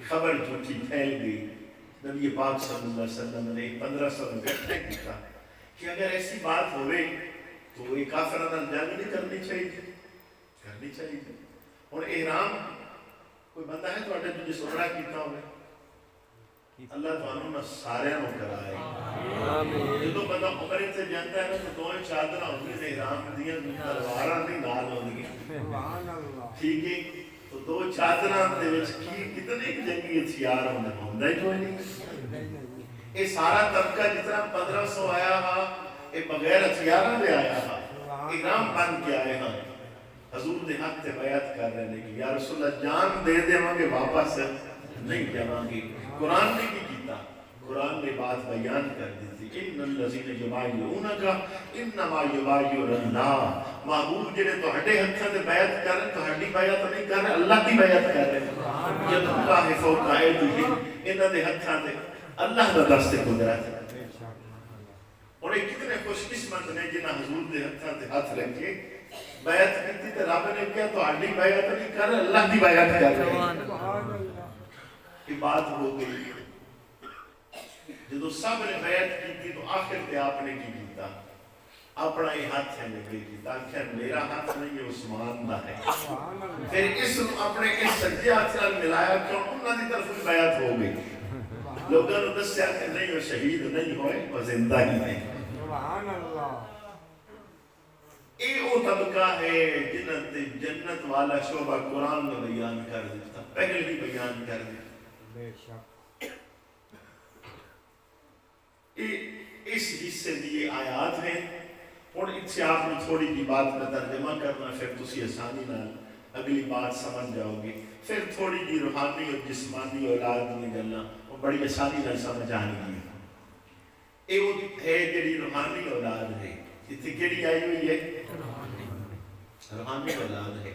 خبر جھوٹی پھیل گئی. نبی پاک صلی اللہ علیہ وسلم نے 1500 اکٹھے کیا کہ اگر ایسی بات ہوئے تو یہ کافرانہ جنگ نہیں کرنی چاہیے. اور احرام کوئی بندہ ہے تو اٹھے تجھے سمرا کیتا ہوئے اللہ تعالیٰ نے سارے نو کرائے. جدو بندہ عمرے سے جانتا ہے نا تو دوئے چادرہ ہوگی سے احرام دیا تلوارہ نہیں نال ہوگی. ٹھیک ہے تو دو چادرہ دے وچ کتنے جنگی ہتھیار ہوندے ہی کوئی نہیں. یہ سارا طبقہ جتنا 1500 آیا ہا یہ بغیر ہتھیاراں دے آیا ہا احرام بن کے آئے ہاں. حضور دے حق تے بیعت کر رہے ہیں کہ یا رسول اللہ جان دے دے مانگے واپس نہیں جاؤں گی. قرآن نے کی کیتا؟ قرآن نے بات بیان کر دی تھی ان الذین یبایعونک انما یبایعون اللہ. معبود جڑے تہاڈے ہتھاں تے بیعت کر رہے تہاڈی بیعت نہیں کر رہے اللہ دی بیعت کر رہے. ید اللہ فوق ایدیہم انہاں دے ہتھاں تے اللہ دا دست قدرت ہے. اور یہ کتنے خوش قسمت نے جنہاں حضور دے ہتھاں تے ہاتھ رکھے بیعت کی تے رب نے کہا تہاڈی بیعت نہیں کر رہے اللہ دی بیعت کر رہے. یہ بات ہو گئی. جدو سب نے بیعت کی تھی تو آخر تے آپ نے کی کیتا اپنا یہ ہاتھ ہے لگے کی تاکہ میرا ہاتھ نہیں یہ عثمان دا ہے. پھر اس اپنے اس سجدے ہاتھ سے ملایا کیوں انہوں نے طرف بیعت ہو گئی. لوگوں نے دسیا کہ نہیں وہ شہید نہیں ہوئے وہ زندہ ہی نہیں. یہ وہ طبقہ ہے جنت جنت والا شعبہ قرآن نے بیان کر دیتا پہلے بھی بیان کر دیتا. اس حصے دیئے آیات ہیں اور اس سے آپ نے تھوڑی کی بات میں ترجمہ کرنا پھر تسی آسانی نہ اگلی بات سمجھ جاؤ گے. پھر تھوڑی کی روحانی اور جسمانی اولاد میں گلنا وہ بڑی آسانی نہ سمجھ آنی ہے. یہ وہ ہے جڑی روحانی اولاد ہے اتنی کیڑی آئی ہوئی ہے روحانی اولاد ہے.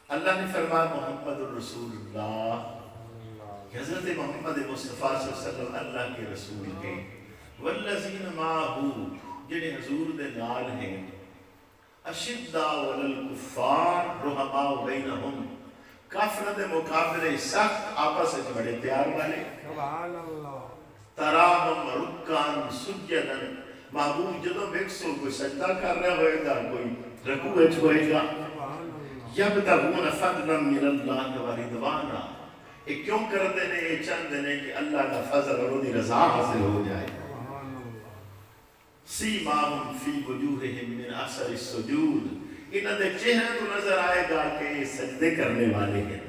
اللہ نے فرمایا محمد الرسول اللہ حضرت محمد مصطفیٰ صلی اللہ علیہ وسلم اللہ کے رسول ہیں. والذین معہو جنہیں حضور دے نال ہیں اشداء علی الکفار رحماء بینہم کافروں دے مقابلے سخت آپس میں بڑے پیار والے. تراہم رکان سجدن محبوب جدو ویکسو کوئی سجدہ کر رہا ہوئے گا کوئی رکوع ہوئے گا. یبتغون فضلا من اللہ و رضوانا یہ کیوں کرتے ہیں یہ چاہتے ہیں کہ اللہ کا فضل اور انہی رضا حاصل ہو جائے. سیماہم فی وجوہہم من اثر السجود انہاں دے چہرے تو نظر آئے گا کہ یہ سجدے کرنے والے ہیں.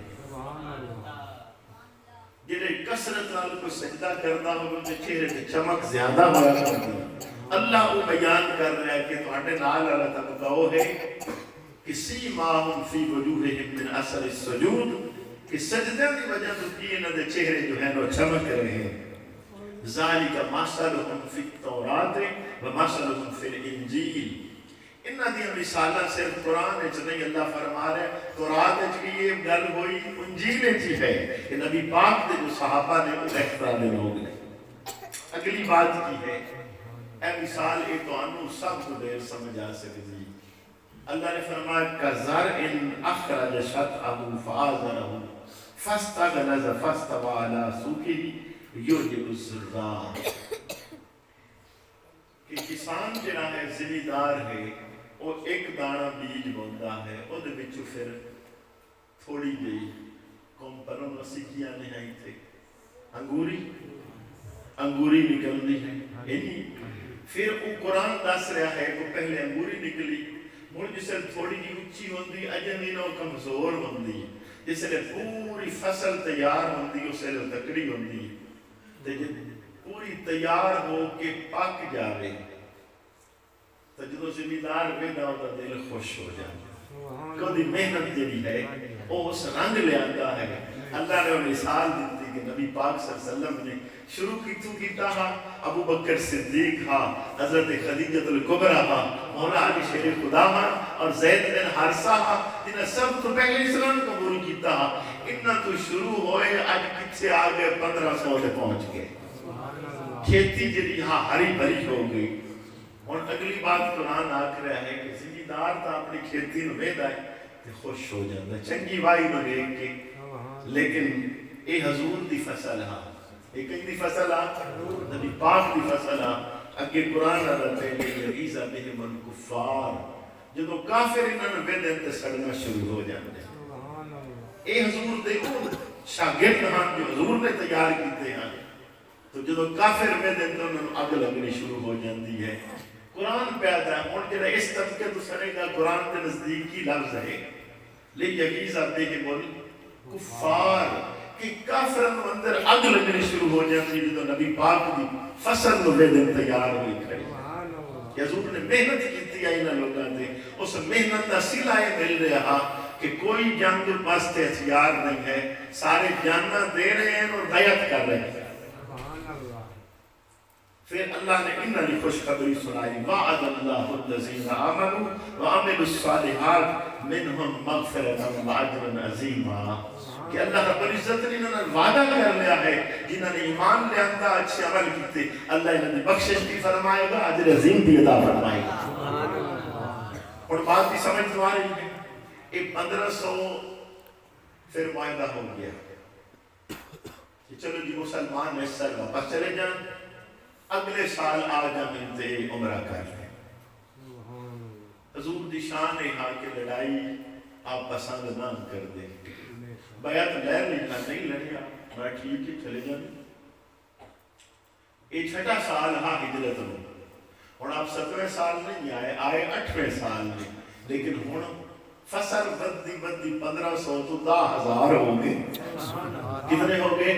جنہیں کثرت نال کوئی سجدہ کرنا ہو ان کے چہرے سے چمک زیادہ ہوا کرتی. اللہ وہ بیان کر رہا ہے کہ تمہارے نال اللہ طبقہ وہ ہے کہ سیماہم فی وجوہہم من اثر السجود کہ سجدے کی وجہ تو کی انہاں دے چہرے جو ہیں وہ چمک رہے ہیں. ذالک مثلہم فی التوراۃ و مثلہم فی الانجیل انہاں دی مثالاں صرف قرآن وچ نہیں اللہ فرما رہا ہے تورات وچ بھی یہ گل ہوئی انجیل وچ بھی ہے کہ نبی پاک دے جو صحابہ نے وہ اختیار دے لوگ نے. اگلی بات کی ہے اے مثال اے توانوں سب کو دیر سمجھ آ سکتی. اللہ نے فرمایا کَزَرْعٍ أَخْرَجَ شَطْأَهُ فَآزَرَهُ فَاسْتَغْلَظَ فَاسْتَوَىٰ عَلَىٰ سُوقِهِ يُعْجِبُ الزُّرَّاعَ کہ کسان جڑا ہے زمیندار ہے وہ ایک دانہ بیج بوندا ہے وہ دے وچوں پھر تھوڑی جئی کمپنوں نسیکیاں نہیں تھے انگوری نکلنی ہے. پھر وہ قرآن دس رہا ہے کہ پہلے انگوری نکلی ہوں جسے تھوڑی جی اچھی ہوندی اجنینوں کمزور ہوندی جسے پوری فصل تیار ہوندی اسے تکڑی ہوندی پوری تیار ہو کے پک جاوے تو جدو زمیندار ویدا ہوتا دل خوش ہو جائے کدی محنت جڑی ہے وہ اس رنگ لے آتا ہے. اللہ نے مثال دیتی کہ نبی پاک صلی اللہ علیہ وسلم نے شروع کیتا ہاں ابو بکر صدیق ہاں حضرت خدیجہ الکبریٰ ہاں مولا علی شیر خدا ہاں اور زید بن حارثہ ہاں جنہیں سب تو پہلے اسلام قبول کیتا ہاں. انہاں تو شروع ہوئے آج کچھ آگے 1500 سے پہنچ گئے. کھیتی جڑی ہاں ہری بھری ہو گئی ہوں اگلی بات قرآن آکھ رہا ہے کہ زمیندار تا اپنی کھیتی نو ویدا ہے تے خوش ہو جاتا ہے چنگی وائی نو دیکھ کے، لیکن اے حضور دی فصل ہاں، اے کئی دی فصل ہاں، نبی پاک دی فصل ہاں. اگے قرآن آتا ہے یغیظ بہم الکفار، جدو کافر انہوں نے ویدے تے سڑنا شروع ہو جاتے ہیں. اے حضور دے شاگرد ہاں جو حضور نے تیار کیتے ہیں، تو جدو کافر ویدے تے انہوں نے اگ لگنی شروع ہو جاتی ہے. قرآن پہ آتا ہے ہوں جڑا اس طبقے تو سنے گا قرآن کے نزدیکی لفظ ہے لیغیظ بہم الکفار، کہ کافرن اندر اگ لگنی شروع ہو جاتی ہے جدو نبی پاک دی فصل نو ویدے تیار ہوئی کھڑی. حضور نے محنت کی ہے انہاں لوگاں تے، اس محنت کا صلہ مل رہا کہ کوئی جنگ واسطے ہتھیار نہیں ہے، سارے جاناں دے رہے ہیں اور بیعت کر رہے ہیں. پھر اللہ نے انہاں کی خوشخبری سنائی وعد اللہ الذین آمنوا وعملوا الصالحات منہم مغفرۃ واجرا عظیما، کہ اللہ رب العزت نے انہوں نے وعدہ کر لیا ہے جنہوں نے ایمان لے آتا اچھے عمل کیتے اللہ انہوں نے بخشش بھی فرمائے گا اجر عظیم بھی عطا فرمائے گا. اور بات بھی سمجھ تو آ رہی ہے. ایک 1500 پھر معاہدہ ہو گیا کہ چلو جی مسلمان اس سال واپس چلے جائیں، اگلے سال آ جائیں تے عمرہ کر لیں. حضور دی شان ہے ہاں کہ لڑائی آپ پسند نہ کر دیں، بیعت لے لینا نہیں لڑیا میں ٹھیک ہی چلے جائیں. یہ 6واں سال ہاں ہجرت میں، ہوں آپ 7ویں سال نہیں آئے 8ویں سال میں، لیکن ہوں فصل بدی 1500 تو 10,000 ہو گئے. کتنے ہو گئے؟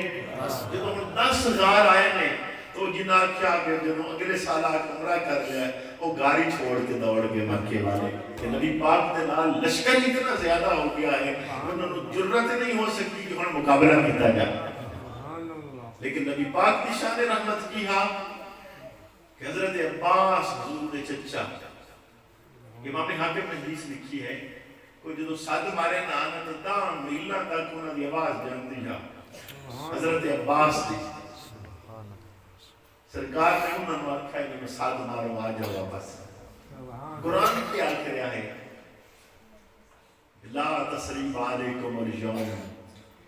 جب ہم 10,000 آئے نے تو جنہاں کیا کہ جب اگلے سال آج عمرہ کر لیا وہ گاڑی چھوڑ کے دوڑ گئے مکے والے کہ نبی پاک کے نال لشکر اتنا زیادہ ہو گیا ہے انہوں نے جرت نہیں ہو سکتی کہ ہم مقابلہ کیتا جائے. لیکن نبی پاک کی شان رحمت کی ہاں کہ حضرت عباس حضور دے چچا، امام حاکم نے حدیث لکھی ہے کوئی جدو صد مارے نانا تو دام میلہ تک انہوں نے آواز جانتی ہے حضرت عباس دی. سرکار نے انہوں نے آکھا ہے کہ میں صد مارو آ جاؤ واپس. قرآن کیا آکھ رہا ہے لا تسریب علیکم اليوم،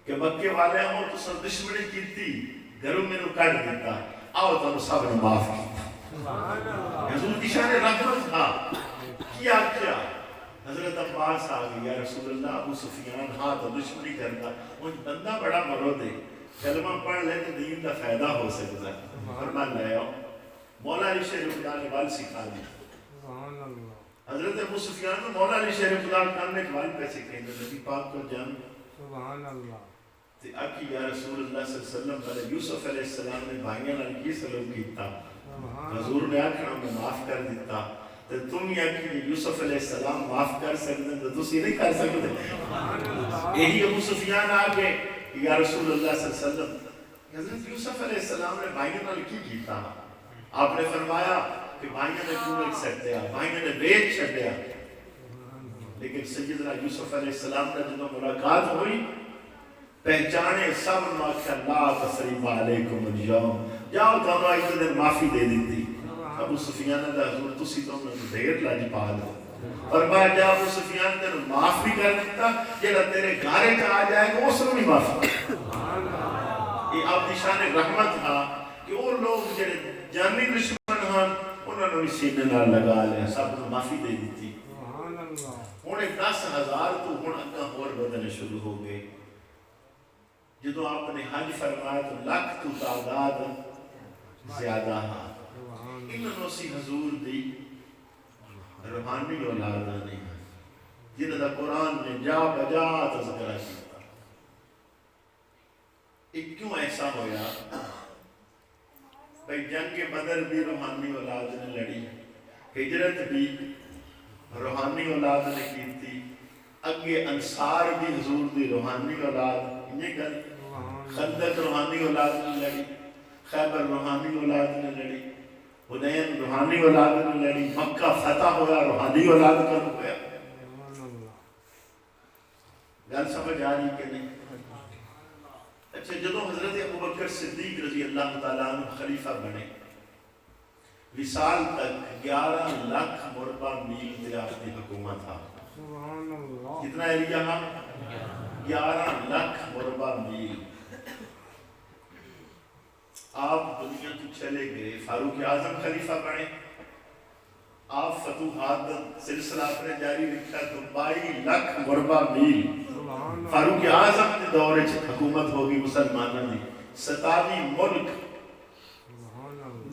کہ مکے والے ہوں تو سر دشمنی کیتی گھروں میں نو کٹ دیتا آؤ تو سب نے معاف کی. حضور کی شان رحمت تھا کیا حضرت عباس آ گئی یا رسول اللہ ابو سفیان ہاں تو دشمنی کرتا وہ بندہ بڑا مرود ہے کلمہ پڑھ لے تو دین کا فائدہ ہو سکتا ہے. فرمان لے آؤ مولا علی شیر خدا نے وال سکھا دی. حضرت ابو سفیان نے مولا علی شیر خدا نے وال پیسے کہیں نبی پاک کو جان تے آکی یا رسول اللہ صلی اللہ علیہ وسلم بلے یوسف علیہ السلام نے بھائیاں نال کی سلوک کیتا حضور نے آکھنا میں معاف کر دیتا تے تم یا کہ یوسف علیہ السلام معاف کر سکتے تو تسی نہیں کر سکتے. یہی ابو سفیان آگے یا رسول اللہ صلی اللہ علیہ وسلم حضرت یوسف علیہ السلام نے بھائیوں نال کی کیتا آپ نے فرمایا کہ بھائیوں نے کیوں نہیں سکتے بھائیوں نے بیچ چھڑیا. لیکن سیدنا یوسف علیہ السلام نے جنہوں ملاقات ہوئی پہچانے سب ناکھا لا تسریب علیکم اليوم، جاؤ تو ایک دن معافی دے دیتی. ابو سفیان نے حضور تسی تو انہوں نے دیر لاج پا دو فرمایا جا ابو سفیان نے معاف بھی کر دیتا جیڑا تیرے گھارے کا آ جائے گا اس نے بھی معاف. یہ آپ کی شان رحمت تھا کہ وہ لوگ جڑے جانی دشمن ہیں انہوں نے بھی سینے نال لگا لیا سب نے معافی دے دیتی. ہوں 10,000 تو ہوں اگاں ہور بدلنے شروع ہو گئے. جدو آپ نے حج فرمایا تو لاکھ تو تعداد زیادہ ہاں انہوں سی حضور دی روحانی اولاد نہیں ہے جنہوں دا قرآن نے جا بجا تذکرہ کیتا. ایک کیوں ایسا ہویا بھئی جنگ بدر بھی روحانی اولاد نے لڑی، ہجرت بھی روحانی اولاد نے کیتی، اگے انصار بھی حضور دی روحانی اولاد یہ گل، خندق روحانی اولاد نے لڑی، خیبر روحانی اولاد نے لڑی، حنین روحانی اولاد نے لڑی، مکہ فتح ہوا روحانی اولاد کا ہوا. گل سمجھ آ رہی کہ نہیں؟ اچھا جدو حضرت ابو بکر صدیق رضی اللہ تعالیٰ عنہ خلیفہ بنے وصال تک 11 لاکھ مربع میل دریافت کی حکومت تھا. کتنا ایریا تھا؟ 11 لاکھ مربع میل. آپ دنیا تو چلے گئے، فاروق اعظم خلیفہ بنے، آپ فتوحات سلسلہ اپنے جاری رکھا تو 22 لاکھ مربع میل فاروق اعظم کے دور حکومت ہوگی مسلمانوں کی. 27 ملک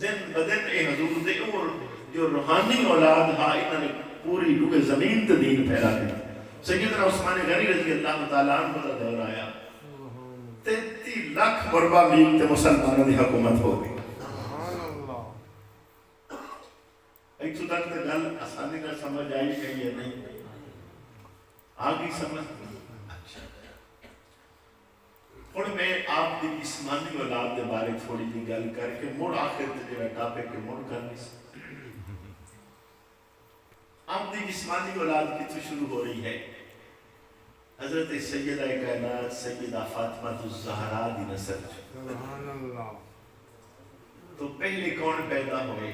دن بدن اے حضور دے اور جو روحانی اولاد ہا انہوں نے پوری روح زمین تے دین پھیلا دیا. سیدنا عثمان غنی رضی اللہ تعالیٰ عنہ کا دور آیا، 33 لاکھ مربع میل تے مسلمانوں کی حکومت ہو گئی. ایک تو تک گل آسانی کا سمجھ آئی کہ یہ نہیں آگئی سمجھ. اور میں آپ کی جسمانی اولاد کے بارے تھوڑی جی گل کر کے مڑ آخر تے جو ٹاپک کے مڑ کرنی سے آپ کی جسمانی اولاد کتوں شروع ہو رہی ہے؟ حضرت سیدہ کائنات سیدہ فاطمہ الزہرا دی نسل. تو پہلے کون پیدا ہوئے؟